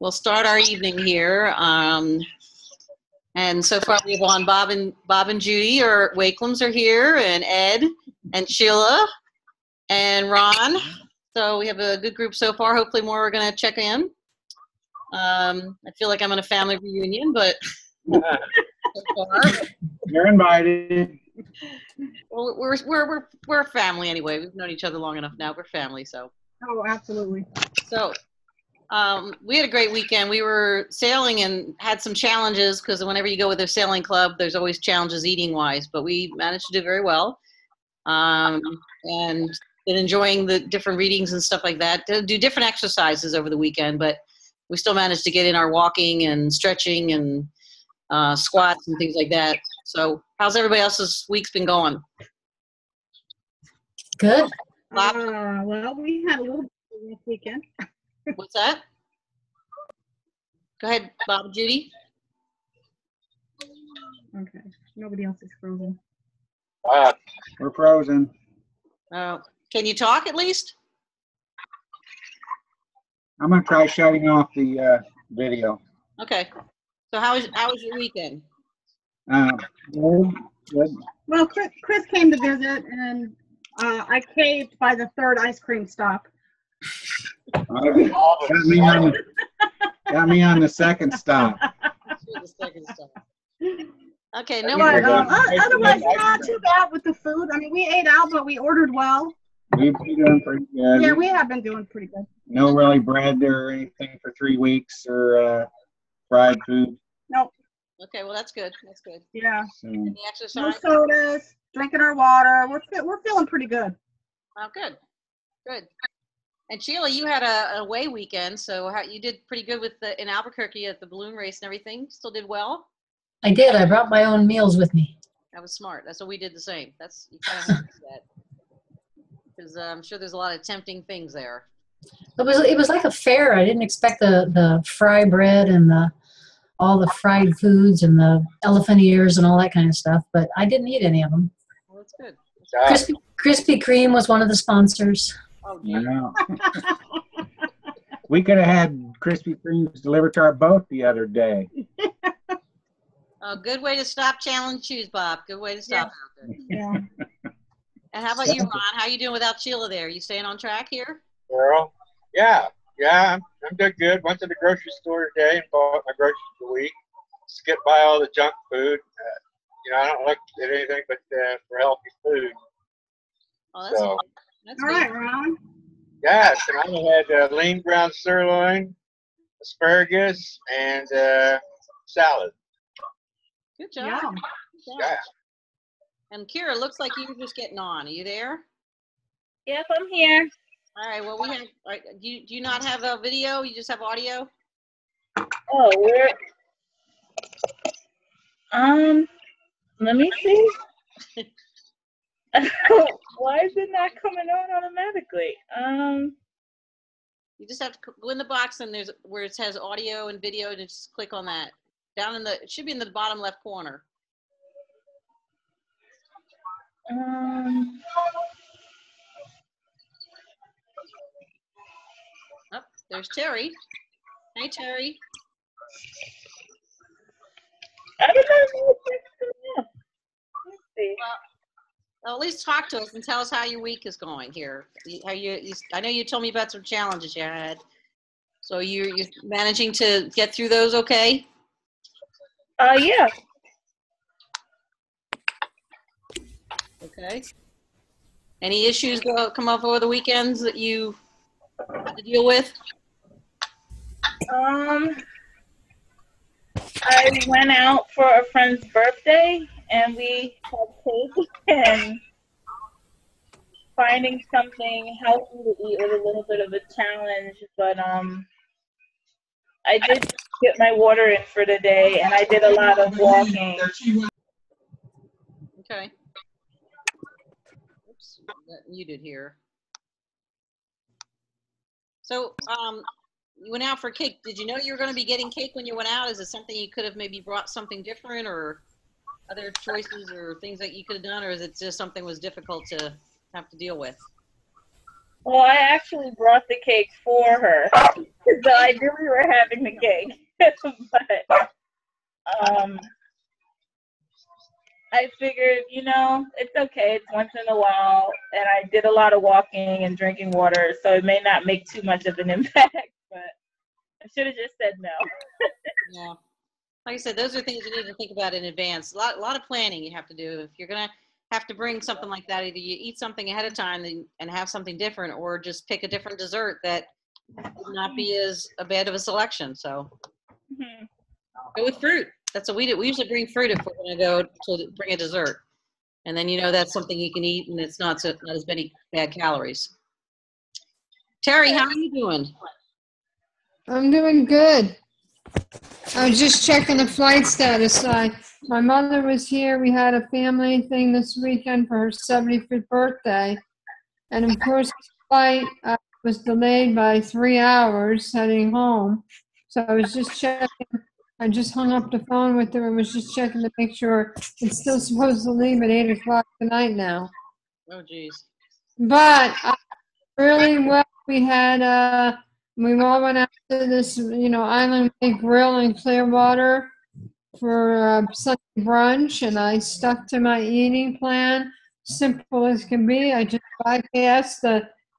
We'll start our evening here. And so far we have on Bob and Judy, or Wakelums are here, and Ed and Sheila and Ron. So we have a good group so far. Hopefully more are going to check in. I feel like I'm in a family reunion, but so far. You're invited. Well, we're a family anyway. We've known each other long enough now. We're family, so. Oh, absolutely. So we had a great weekend. We were sailing and had some challenges because whenever you go with a sailing club, there's always challenges eating-wise. But we managed to do very well, and been enjoying the different readings and stuff like that. Do different exercises over the weekend, but we still managed to get in our walking and stretching and squats and things like that. So how's everybody else's week's been going? Good. Bob? Well, we had a little bit this weekend. What's that? Go ahead, Bob and Judy. Okay. Nobody else is frozen. We're frozen. Can you talk at least? I'm going to try shutting off the video. Okay. So how was your weekend? Good. Well, Chris came to visit, and I caved by the third ice cream stop. Got me on the second stop. Okay, But otherwise, not too bad with the food. I mean, we ate out, but we ordered well. We've been doing pretty good. Yeah, we have been doing pretty good. No really bread or anything for 3 weeks, or fried food. Nope. Okay, well that's good. That's good. Yeah. So, Any No exercise? sodas, drinking our water. We're feeling pretty good. Oh, good. Good. And Sheila, you had a away weekend, so you did pretty good with in Albuquerque at the balloon race and everything. Still did well. I did. I brought my own meals with me. That was smart. That's what we did the same. You kind of have to do that because I'm sure there's a lot of tempting things there. It was like a fair. I didn't expect the fry bread and all the fried foods and the elephant ears and all that kind of stuff, but I didn't eat any of them. Well, that's good. Krispy Kreme was one of the sponsors. Oh, yeah. We could have had Krispy Kremes delivered to our boat the other day. A good way to stop challenge shoes, Bob. Good way to stop out there. Yeah. And how about you, Ron? How you doing without Sheila there? You staying on track here? Girl, yeah, I'm doing good. Went to the grocery store today and bought my groceries for the week. Skipped by all the junk food. I don't look at anything but for healthy food. Oh, that's good. That's All good. right, Ron. Yeah, tonight I had lean ground sirloin, asparagus, and salad. Good job. Yeah. Good job. Yeah. And Kira, looks like you're just getting on. Are you there? Yep, I'm here. All right. Well, do you not have a video? You just have audio? Oh, let me see. Why is it not coming on automatically? You just have to go in the box and there's where it says audio and video, and just click on that. It should be in the bottom left corner. Oh, there's Terry. Hey, Terry. I don't know. Let's see. Well, at least talk to us and tell us how your week is going here. I know you told me about some challenges you had. So you're managing to get through those okay? Yeah. Okay. Any issues come up over the weekends that you had to deal with? I went out for a friend's birthday and we had cake, and finding something healthy to eat was a little bit of a challenge, but I did get my water in for the day and I did a lot of walking. Okay. Oops, got muted here. So, you went out for cake. Did you know you were going to be getting cake when you went out? Is it something you could have maybe brought something different, or other choices or things that you could have done, or is it just something was difficult to have to deal with? Well, I actually brought the cake for her. So I knew we were having the cake. But I figured, it's okay. It's once in a while. And I did a lot of walking and drinking water, so it may not make too much of an impact. But I should have just said no. Yeah. Like I said, those are things you need to think about in advance. A lot of planning you have to do. If you're going to have to bring something like that, either you eat something ahead of time and have something different, or just pick a different dessert that would not be as a bad of a selection. So go with fruit. That's what we do. We usually bring fruit if we're going to go to bring a dessert. And then that's something you can eat, and it's not as many bad calories. Terry, how are you doing? I'm doing good. I was just checking the flight status. My mother was here. We had a family thing this weekend for her 75th birthday. And of course, the flight was delayed by 3 hours heading home. So I was just checking. I just hung up the phone with her and was just checking to make sure it's still supposed to leave at 8 o'clock tonight now. Oh, geez. But really well, we all went out to this, Island Way Grill in Clearwater for Sunday brunch, and I stuck to my eating plan, simple as can be. I just bypassed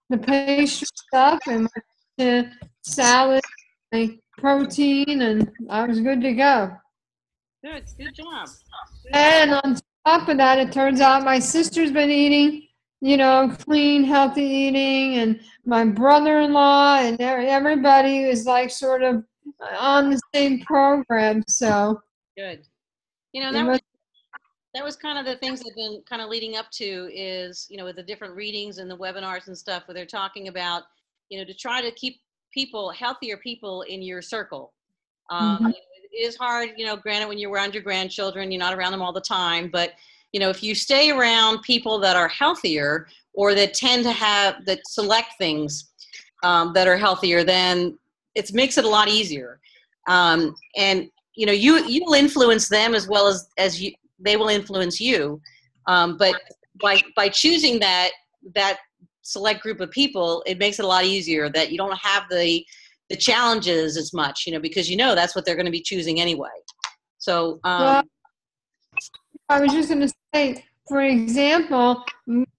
the pastry stuff and went to salad, and protein, and I was good to go. Good job. And on top of that, it turns out my sister's been eating, clean, healthy eating, and my brother-in-law and everybody is like sort of on the same program. So Good. That was kind of the things I've been kind of leading up to is, with the different readings and the webinars and stuff where they're talking about, to try to keep healthier people in your circle. It is hard, granted when you're around your grandchildren, you're not around them all the time, but if you stay around people that are healthier or that tend to that select things that are healthier, then it makes it a lot easier. And you will influence them as well as they will influence you. But by choosing that select group of people, it makes it a lot easier that you don't have the challenges as much, because that's what they're going to be choosing anyway. So well, I was just going to say, for example,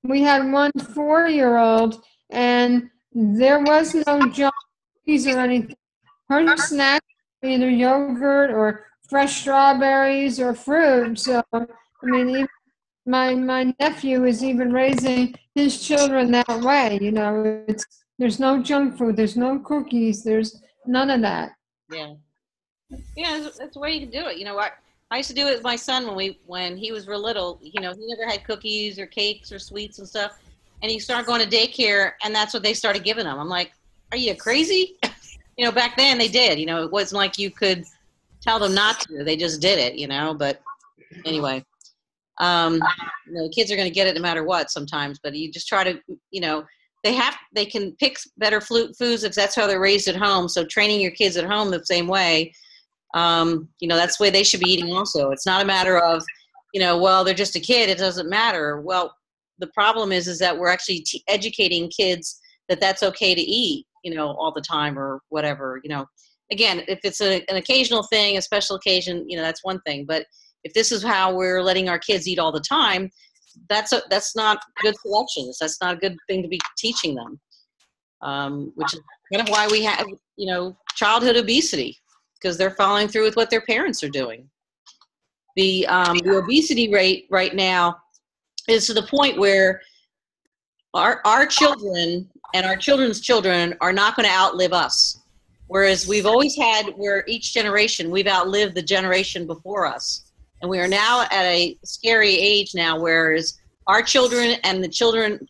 we had one 4-year-old, and there was no junk cookies or anything. Her snacks were either yogurt or fresh strawberries or fruit. So, even my nephew is even raising his children that way. There's no junk food, there's no cookies, there's none of that. Yeah, that's the way you can do it. I used to do it with my son when he was real little. He never had cookies or cakes or sweets and stuff, and he started going to daycare, and that's what they started giving him. I'm like, are you crazy? Back then they did. It wasn't like you could tell them not to. They just did it. But anyway, kids are going to get it no matter what sometimes. But you just try to, they can pick better foods if that's how they're raised at home. So training your kids at home the same way. That's the way they should be eating also. It's not a matter of, well, they're just a kid, it doesn't matter. Well, the problem is that we're actually educating kids that that's okay to eat, all the time or whatever, Again, if it's an occasional thing, a special occasion, that's one thing. But if this is how we're letting our kids eat all the time, that's not good selections. That's not a good thing to be teaching them, which is kind of why we have, childhood obesity, because they're following through with what their parents are doing. The obesity rate right now is to the point where our children and our children's children are not going to outlive us. Whereas we've always had, where each generation, we've outlived the generation before us. And we are now at a scary age now, whereas our children and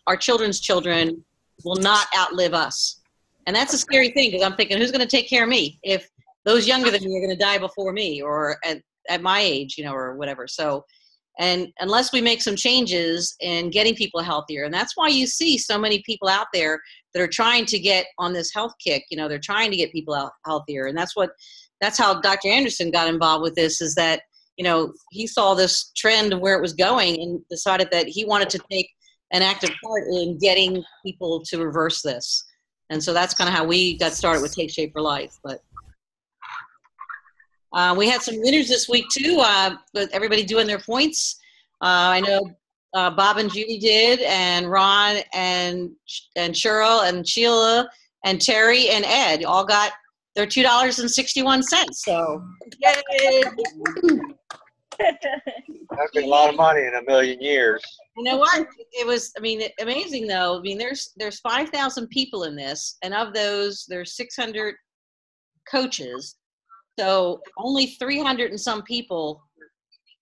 our children's children will not outlive us. And that's a scary thing, because I'm thinking, who's going to take care of me if those younger than me are going to die before me, or at my age, or whatever. So, and unless we make some changes in getting people healthier, and that's why you see so many people out there that are trying to get on this health kick, they're trying to get people out healthier. And that's how Dr. Anderson got involved with this, is that, he saw this trend of where it was going and decided that he wanted to take an active part in getting people to reverse this. And so that's kind of how we got started with Take Shape for Life. But we had some winners this week too, with everybody doing their points. I know Bob and Judy did, and Ron and Cheryl and Sheila and Terry and Ed all got their $2.61. So yay! That's been a lot of money in a million years. You know what? It was, amazing though. I mean, there's 5,000 people in this, and of those, there's 600 coaches. So only 300 and some people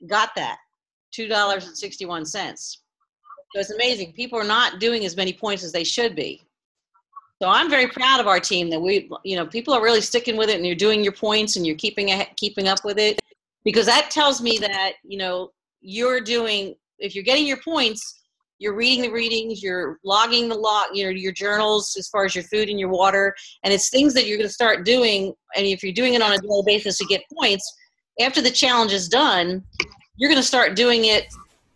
got that $2.61. So it's amazing. People are not doing as many points as they should be. So I'm very proud of our team that people are really sticking with it, and you're doing your points and you're keeping up with it, because that tells me that, you're doing, if you're getting your points, you're reading the readings, you're logging your journals as far as your food and your water, and it's things that you're going to start doing. And if you're doing it on a daily basis to get points, after the challenge is done, you're going to start doing it.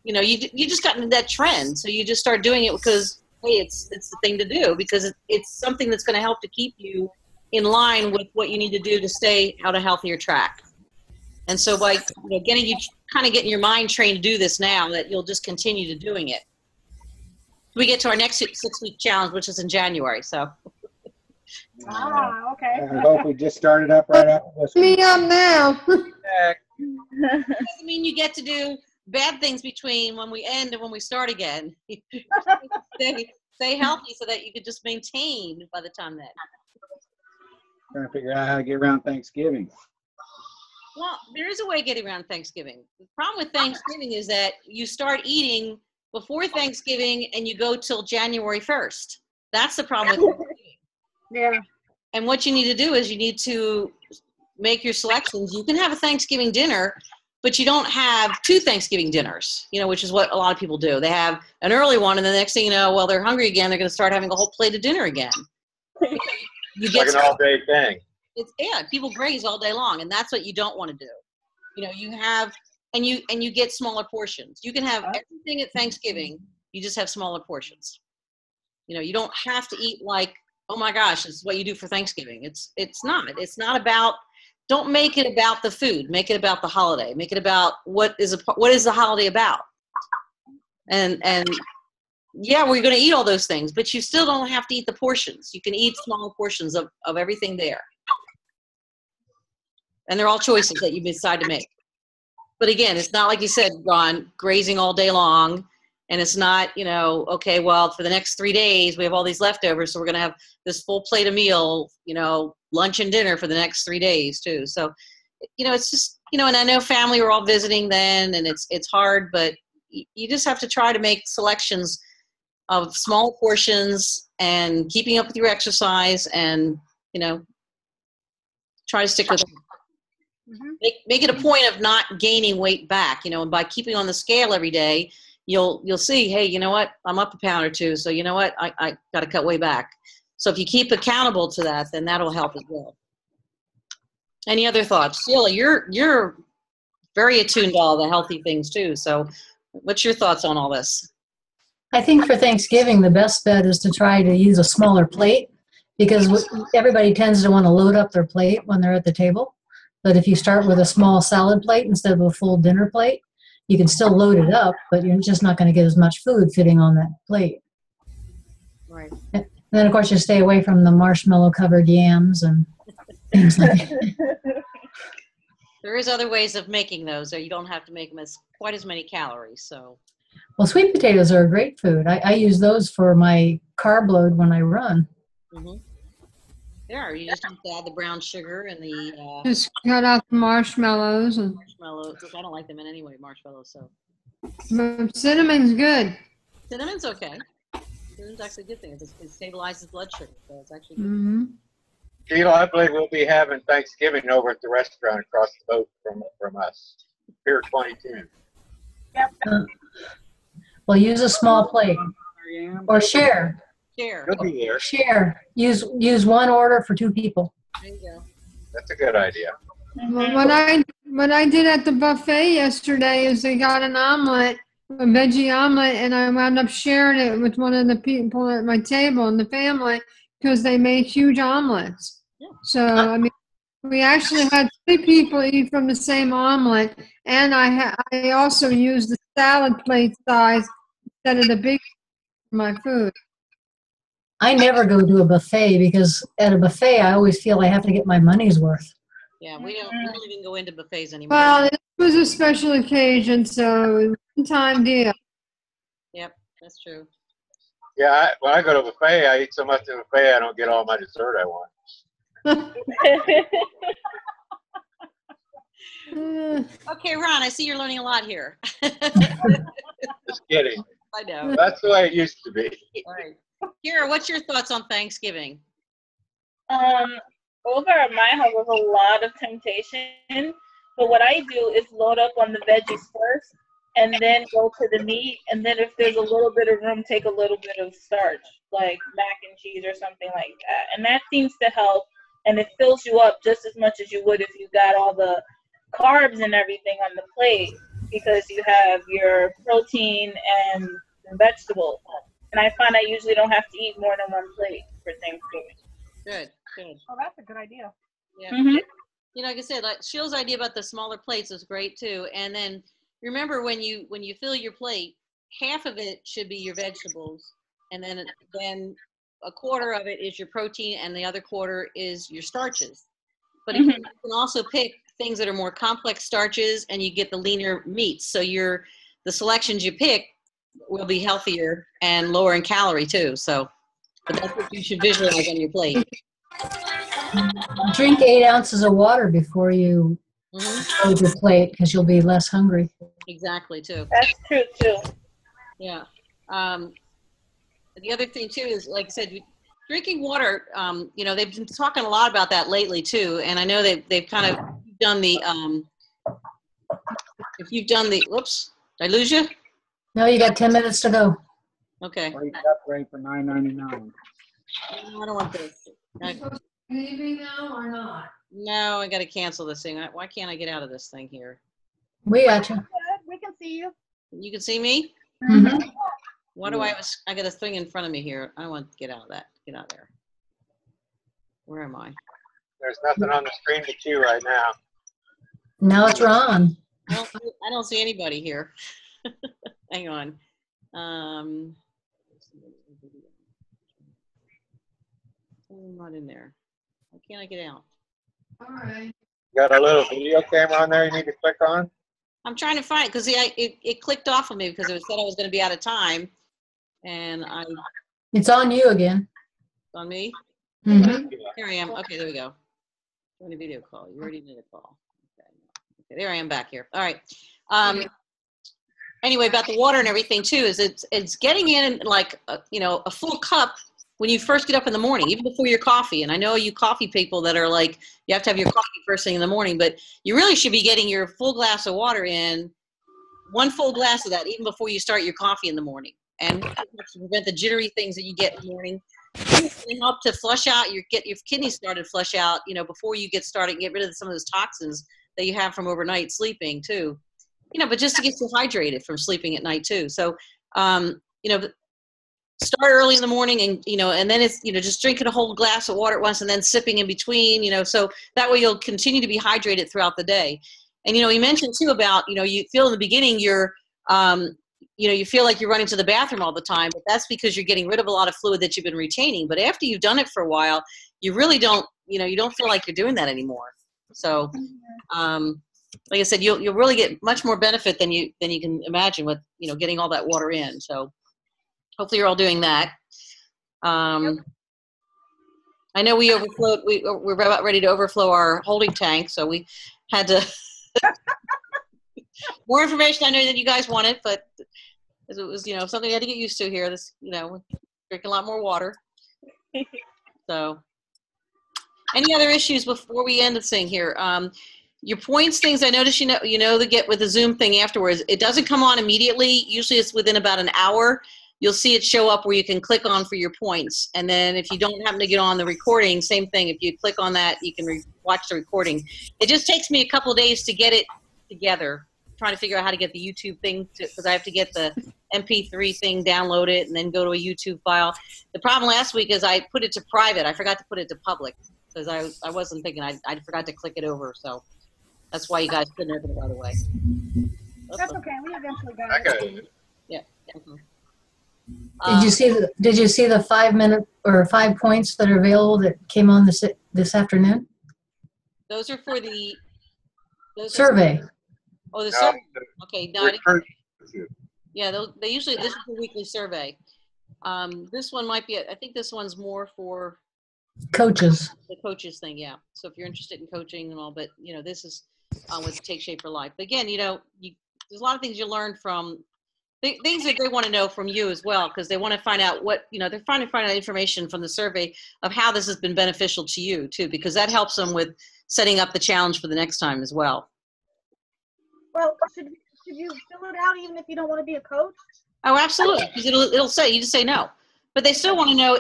You just got into that trend, so you just start doing it because, hey, it's the thing to do, because it's something that's going to help to keep you in line with what you need to do to stay on a healthier track. And so by getting your mind trained to do this now, that you'll just continue to doing it. We get to our next 6-week challenge, which is in January. So. Okay. I hope we just started up right after this. Me up now. Doesn't mean you get to do bad things between when we end and when we start again. Stay healthy so that you could just maintain by the time that. Trying to figure out how to get around Thanksgiving. Well, there is a way of getting around Thanksgiving. The problem with Thanksgiving is that you start eating before Thanksgiving and you go till January 1st. That's the problem with Thanksgiving. Yeah. And what you need to do is you need to make your selections. You can have a Thanksgiving dinner, but you don't have 2 Thanksgiving dinners, which is what a lot of people do. They have an early one, and the next thing you know, well, they're hungry again. They're going to start having a whole plate of dinner again. It's like an all-day thing. People graze all day long, and that's what you don't want to do. You have, and you get smaller portions. You can have everything at Thanksgiving. You just have smaller portions. You don't have to eat like, oh my gosh, this is what you do for Thanksgiving. It's not about. Don't make it about the food. Make it about the holiday. Make it about what is the holiday about. And yeah, we're going to eat all those things, but you still don't have to eat the portions. You can eat small portions of everything there. And they're all choices that you decide to make. But again, it's not like you said, Ron, grazing all day long. And it's not, okay, well, for the next 3 days, we have all these leftovers, so we're going to have this full plate of meal, lunch and dinner for the next 3 days too. So, it's just, and I know family were all visiting then, and it's hard, but you just have to try to make selections of small portions and keeping up with your exercise, and, try to stick with it. Mm-hmm. Make it a point of not gaining weight back, and by keeping on the scale every day, you'll see, hey, you know what, I'm up a pound or 2, so you know what, I got to cut way back. So if you keep accountable to that, then that'll help as well. Any other thoughts? Sheila, you're very attuned to all the healthy things too, so what's your thoughts on all this? I think for Thanksgiving, the best bet is to try to use a smaller plate, because everybody tends to want to load up their plate when they're at the table. But if you start with a small salad plate instead of a full dinner plate, you can still load it up, but you're just not going to get as much food fitting on that plate. Right. And then, of course, you stay away from the marshmallow-covered yams and things like that. There is other ways of making those, so you don't have to make them quite as many calories. So. Well, sweet potatoes are a great food. I use those for my carb load when I run. Mm-hmm. Yeah, you just have to add the brown sugar and the... Just cut out the marshmallows. Marshmallows. I don't like them in any way, marshmallows. So. But cinnamon's good. Cinnamon's okay. Cinnamon's actually a good thing. It stabilizes blood sugar, so it's actually good. Mm-hmm. Sheila, I believe we'll be having Thanksgiving over at the restaurant across the boat from us, Pier 22. Yep. Well, use a small plate or share. Share. You'll be there. Share. Use one order for 2 people. There you go. That's a good idea. Well, what I did at the buffet yesterday is they got an omelet, a veggie omelet, and I wound up sharing it with one of the people at my table in the family, because they made huge omelets. Yeah. So, I mean, we actually had 3 people eat from the same omelet, and I also used the salad plate size instead of the big for my food. I never go to a buffet because at a buffet, I always feel I have to get my money's worth. Yeah, we don't even go into buffets anymore. Well, it was a special occasion, so it was a one-time deal. Yep, that's true. Yeah, when I go to a buffet, I eat so much at a buffet I don't get all my dessert I want. Okay, Ron, I see you're learning a lot here. Just kidding. I know. That's the way it used to be. All right. Kira, what's your thoughts on Thanksgiving? Over at my house, there's a lot of temptation. But what I do is load up on the veggies first, and then go to the meat. And then if there's a little bit of room, take a little bit of starch, like mac and cheese or something like that. And that seems to help. And it fills you up just as much as you would if you got all the carbs and everything on the plate, because you have your protein and vegetables. And I find I usually don't have to eat more than one plate for Thanksgiving. Good, good. Oh, that's a good idea. Yeah. Mm-hmm. You know, like I said, like Sheila's idea about the smaller plates is great too. And then remember, when you fill your plate, half of it should be your vegetables, and then a quarter of it is your protein, and the other quarter is your starches. But you can also pick things that are more complex starches, and you get the leaner meats. So the selections you pick will be healthier and lower in calorie too. So, but that's what you should visualize on your plate. Drink 8 ounces of water before you load your plate because you'll be less hungry. Exactly, too. That's true, too. Yeah. The other thing, too, is, like I said, drinking water, you know, they've been talking a lot about that lately, too. And I know they've kind of done the, if you've done the, whoops, did I lose you? No, you got 10 minutes to go. Okay. Wait up, right for $9.99. No, I don't want this. Leaving now or not? No, I got to cancel this thing. Why can't I get out of this thing here? We got you. Good. We can see you. You can see me? Mm-hmm. Why do I got a thing in front of me here. I don't want to get out of that. Get out of there. Where am I? There's nothing on the screen to cue right now. Now it's Ron. I don't see anybody here. Hang on. I'm not in there. Why can't I get out? All right. You got a little video camera on there you need to click on? I'm trying to find, because it clicked off of me because it said I was going to be out of time. And It's on you again. on me. Mm-hmm. Here I am. Okay, there we go. Join a video call. You already did a call. Okay, there I am back here. All right. Anyway, about the water and everything too, is it's getting in like a full cup when you first get up in the morning, even before your coffee. And I know you coffee people that are like, you have to have your coffee first thing in the morning, but you really should be getting your full glass of water in, one full glass of that, even before you start your coffee in the morning. And to prevent the jittery things that you get in the morning. It's going to help to flush out get your kidneys started flush out, before you get started, get rid of some of those toxins that you have from overnight sleeping too. But just to get you hydrated from sleeping at night too. So, start early in the morning and then it's, just drinking a whole glass of water at once and then sipping in between, so that way you'll continue to be hydrated throughout the day. And, you mentioned too about, you feel in the beginning you're, you feel like you're running to the bathroom all the time, but that's because you're getting rid of a lot of fluid that you've been retaining. But after you've done it for a while, you really don't, you don't feel like you're doing that anymore. So, like I said, you'll really get much more benefit than you can imagine with, getting all that water in. So hopefully you're all doing that. I know we overflowed, we're about ready to overflow our holding tank. So we had to, more information I know that you guys wanted, but it was, something we had to get used to here. This, drinking a lot more water. So any other issues before we end this thing here? Your points things, I noticed, to get with the Zoom thing afterwards. It doesn't come on immediately. Usually it's within about an hour. You'll see it show up where you can click on for your points. And then if you don't happen to get on the recording, same thing. If you click on that, you can watch the recording. It just takes me a couple of days to get it together. trying to figure out how to get the YouTube thing because I have to get the MP3 thing, download it, and then go to a YouTube file. The problem last week is I put it to private. I forgot to put it to public because I wasn't thinking. I forgot to click it over. So that's why you guys couldn't open it right away. That's okay. We eventually got it. Okay. Yeah. Okay. Did you see the 5-minute or 5 points that are available that came on this afternoon? Those are for the Survey. Oh, the No, survey. Okay, no, I didn't- recruit. yeah, they usually, this is a weekly survey. This one might be, I think this one's more for Coaches. the coaches thing, yeah. So if you're interested in coaching and all, but this is with Take Shape for Life. But again, there's a lot of things you learn from things that they want to know from you as well, because they want to find out what they're trying to find out information from the survey of how this has been beneficial to you too, because that helps them with setting up the challenge for the next time as well. Well, should you fill it out even if you don't want to be a coach? Oh, absolutely, because it'll say, you just say no. But they still want to know,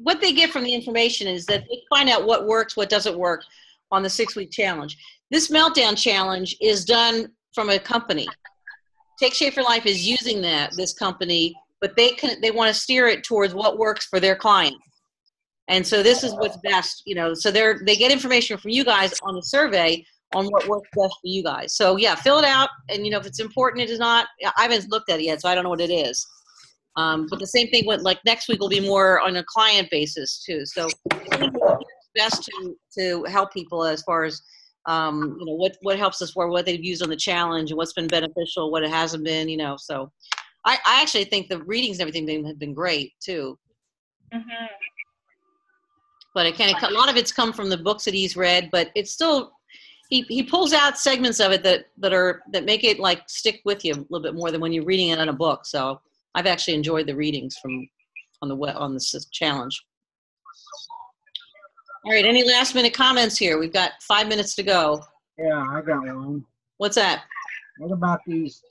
what they get from the information is that they find out what works, what doesn't work on the 6-week challenge. This Meltdown Challenge is done from a company. Take Shape for Life is using this company, but they want to steer it towards what works for their clients. And so this is what's best, so they get information from you guys on the survey on what works best for you guys. So yeah, fill it out. And if it's important, it is not, I haven't looked at it yet, so I don't know what it is. But the same thing with next week will be more on a client basis too. So it's best to help people as far as, what helps us for what they've used on the challenge and what's been beneficial, what it hasn't been, so I actually think the readings and everything have been great too. Mm-hmm. But a lot of it's come from the books that he's read, but it's still, he pulls out segments of it that make it stick with you a little bit more than when you're reading it in a book. So I've actually enjoyed the readings on this challenge. All right, any last minute comments here? We've got 5 minutes to go. Yeah, I got one. What's that? What about these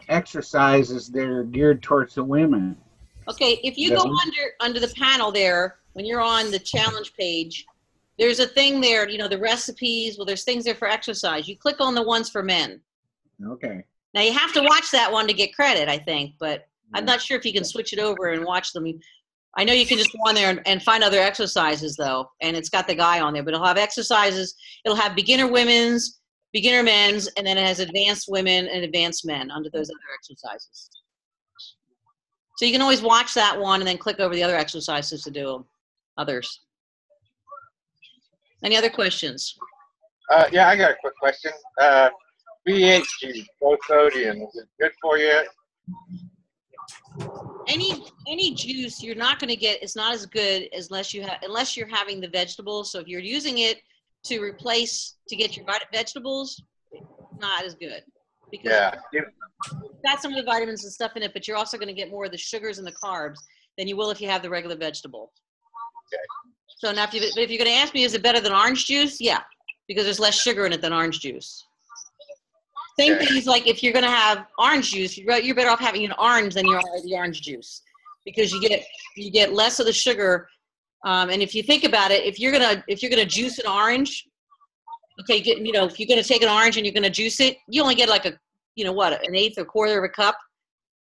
exercises that are geared towards the women? Okay, if you go under the panel there, when you're on the challenge page, there's a thing there, the recipes, there's things there for exercise. You click on the ones for men. Okay. Now you have to watch that one to get credit, I think, but I'm not sure if you can switch it over and watch them. I know you can just go on there and find other exercises though, and it's got the guy on there, but it'll have exercises. It'll have beginner women's, beginner men's, and then it has advanced women and advanced men under those other exercises. So you can always watch that one and then click over the other exercises to do others. Any other questions? Yeah, I got a quick question. VH juice, low sodium, is it good for you? Any juice you're not going to get is not as good unless you're having the vegetables. So if you're using it to get your vegetables, not as good because it's got some of the vitamins and stuff in it, but you're also going to get more of the sugars and the carbs than you will if you have the regular vegetable. Okay. So now, if you're going to ask me, is it better than orange juice? Yeah, because there's less sugar in it than orange juice. Same thing is if you're going to have orange juice, you're better off having an orange than you are the orange juice because you get less of the sugar. And if you think about it, if you're gonna juice an orange, okay, if you're gonna take an orange and you're gonna juice it, you only get an eighth or quarter of a cup.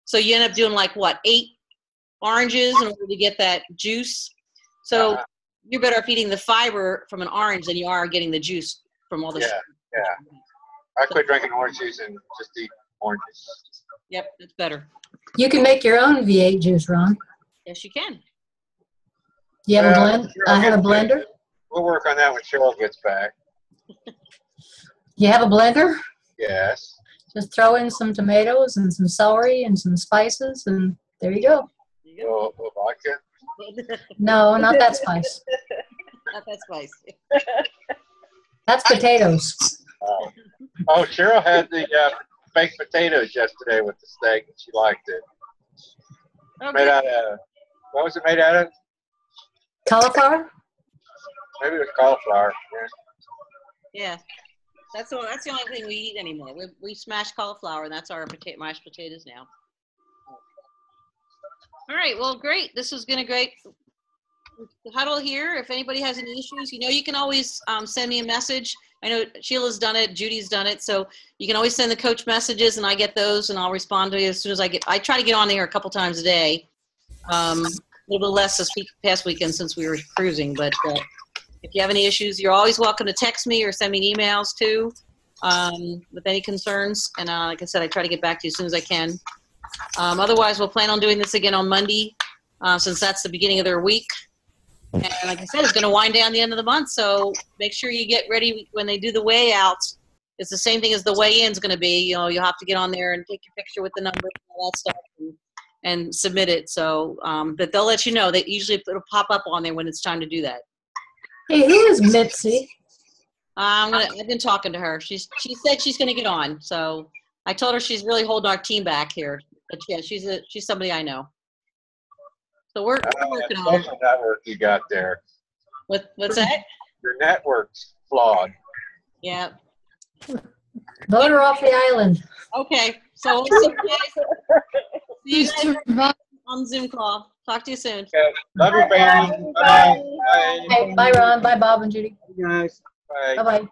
So you end up doing 8 oranges in order to get that juice. So you're better off eating the fiber from an orange than you are getting the juice from all the sugar. Yeah. I quit drinking orange juice and just eat oranges. Yep, that's better. You can make your own V8 juice, Ron. Yes, you can. You have a blend? I have a blender. We'll work on that when Cheryl gets back. You have a blender? Yes. Just throw in some tomatoes and some celery and some spices, and there you go. Vodka? No, not that spice. Not that spice. That's potatoes. Cheryl had the baked potatoes yesterday with the steak, and she liked it. Okay. Made out of, what was it made out of? Cauliflower? Maybe it was cauliflower. Yeah. That's the only thing we eat anymore. We smash cauliflower, and that's our mashed potatoes now. All right. Well, great. This has been a great huddle here. If anybody has any issues, you can always send me a message I know Sheila's done it, Judy's done it, so you can always send the coach messages, and I get those, and I'll respond to you as soon as I try to get on there a couple times a day. A little bit less this past weekend since we were cruising, but if you have any issues, you're always welcome to text me or send me emails too with any concerns. And like I said, I try to get back to you as soon as I can. Otherwise, we'll plan on doing this again on Monday since that's the beginning of their week. And like I said, it's going to wind down the end of the month, so make sure you get ready when they do the weigh outs. It's the same thing as the weigh-in is going to be. You'll have to get on there and take your picture with the numbers and all that stuff and submit it. So, but they'll let you know. That usually it'll pop up on there when it's time to do that. Hey, who is Mitzi? I've been talking to her. She said she's going to get on. So I told her she's really holding our team back here. But yeah, she's somebody I know. So we're working on it. Social network you got there. What's that? Your network's flawed. Yeah. Vote her off the island. Okay. So we'll see you Just guys to on Zoom call. Talk to you soon. Okay. Love your family. Bye. Bye. Bye, Ron. Bye, Bob and Judy. Hey, guys. Bye. Bye-bye.